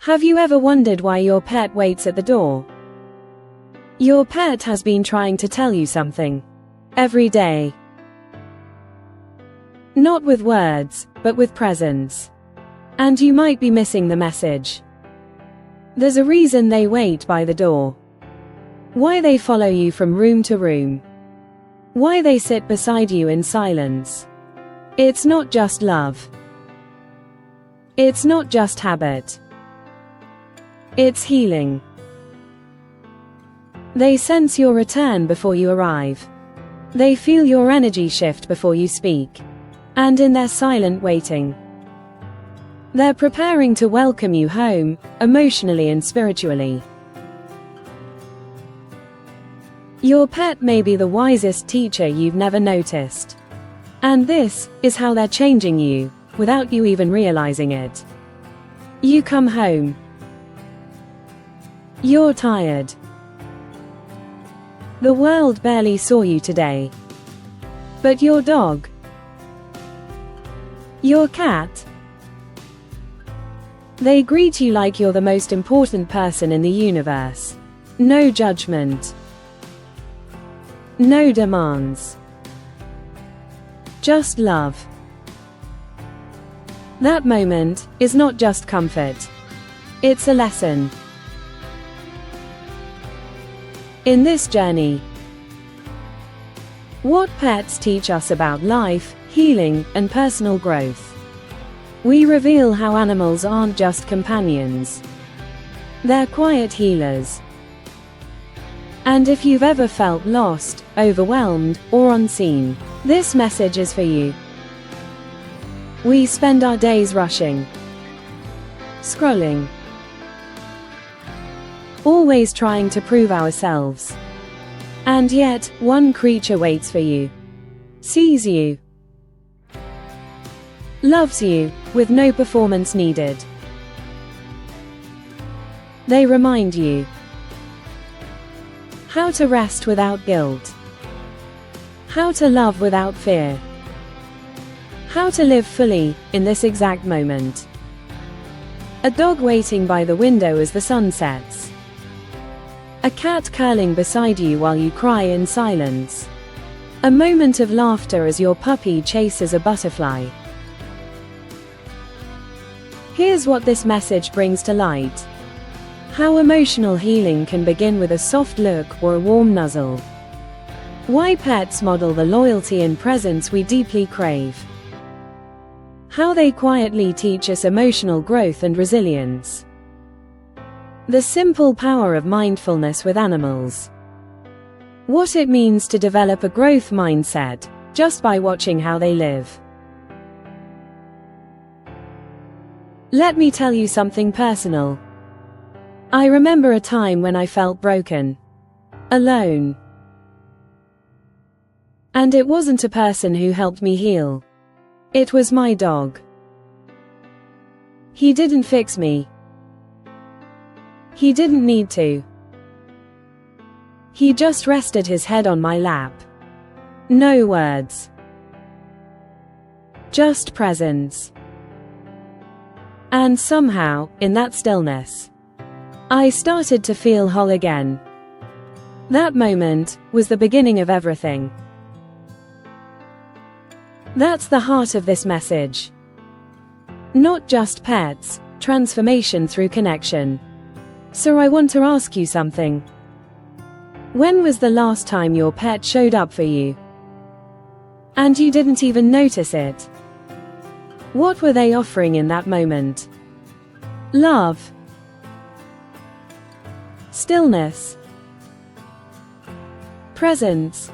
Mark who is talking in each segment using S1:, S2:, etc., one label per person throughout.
S1: Have you ever wondered why your pet waits at the door? Your pet has been trying to tell you something. Every day. Not with words, but with presence. And you might be missing the message. There's a reason they wait by the door. Why they follow you from room to room. Why they sit beside you in silence. It's not just love. It's not just habit. It's healing. They sense your return before you arrive. They feel your energy shift before you speak. And in their silent waiting, they're preparing to welcome you home, emotionally and spiritually. Your pet may be the wisest teacher you've never noticed. And this is how they're changing you, without you even realizing it. You come home. You're tired. The world barely saw you today. But your dog, your cat, they greet you like you're the most important person in the universe. No judgment. No demands. Just love. That moment is not just comfort. It's a lesson. In this journey, what pets teach us about life, healing, and personal growth. We reveal how animals aren't just companions. They're quiet healers. And if you've ever felt lost, overwhelmed, or unseen, this message is for you. We spend our days rushing, scrolling, always trying to prove ourselves. And yet, one creature waits for you, sees you, loves you, with no performance needed. They remind you how to rest without guilt, how to love without fear, how to live fully, in this exact moment. A dog waiting by the window as the sun sets. A cat curling beside you while you cry in silence. A moment of laughter as your puppy chases a butterfly. Here's what this message brings to light. How emotional healing can begin with a soft look or a warm nuzzle. Why pets model the loyalty and presence we deeply crave. How they quietly teach us emotional growth and resilience. The simple power of mindfulness with animals. What it means to develop a growth mindset, just by watching how they live. Let me tell you something personal. I remember a time when I felt broken. Alone. And it wasn't a person who helped me heal. It was my dog. He didn't fix me. He didn't need to. He just rested his head on my lap. No words. Just presence. And somehow, in that stillness, I started to feel whole again. That moment was the beginning of everything. That's the heart of this message. Not just pets, transformation through connection. So I want to ask you something. When was the last time your pet showed up for you? And you didn't even notice it? What were they offering in that moment? Love. Stillness. Presence.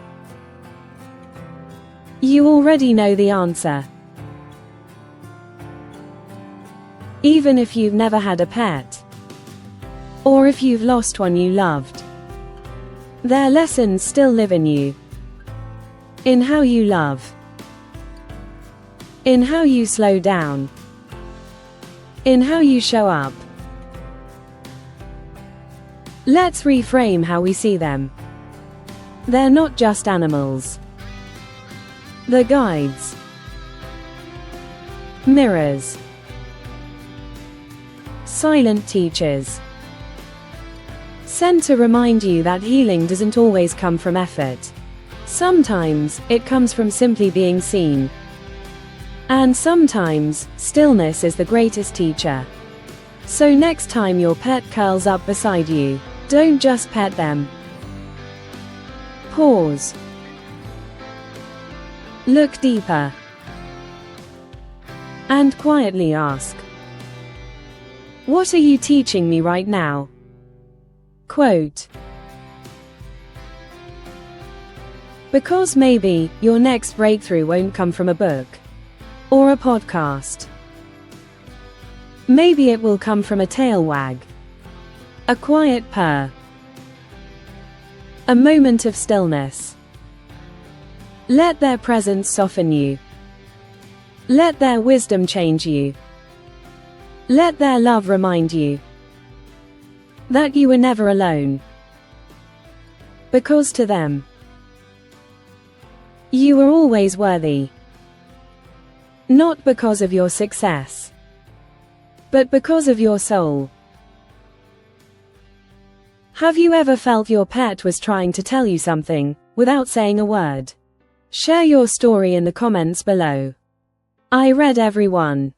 S1: You already know the answer. Even if you've never had a pet, or if you've lost one you loved, their lessons still live in you. In how you love. In how you slow down. In how you show up. Let's reframe how we see them. They're not just animals. They're guides. Silent teachers. Sent to remind you that healing doesn't always come from effort. Sometimes, it comes from simply being seen. And sometimes, stillness is the greatest teacher. So next time your pet curls up beside you, don't just pet them. Pause. Look deeper. And quietly ask, what are you teaching me right now? Quote. Because maybe, your next breakthrough won't come from a book. Or a podcast. Maybe it will come from a tail wag. A quiet purr. A moment of stillness. Let their presence soften you. Let their wisdom change you. Let their love remind you that you were never alone. Because to them, you were always worthy. Not because of your success, but because of your soul. Have you ever felt your pet was trying to tell you something, without saying a word? Share your story in the comments below. I read every one.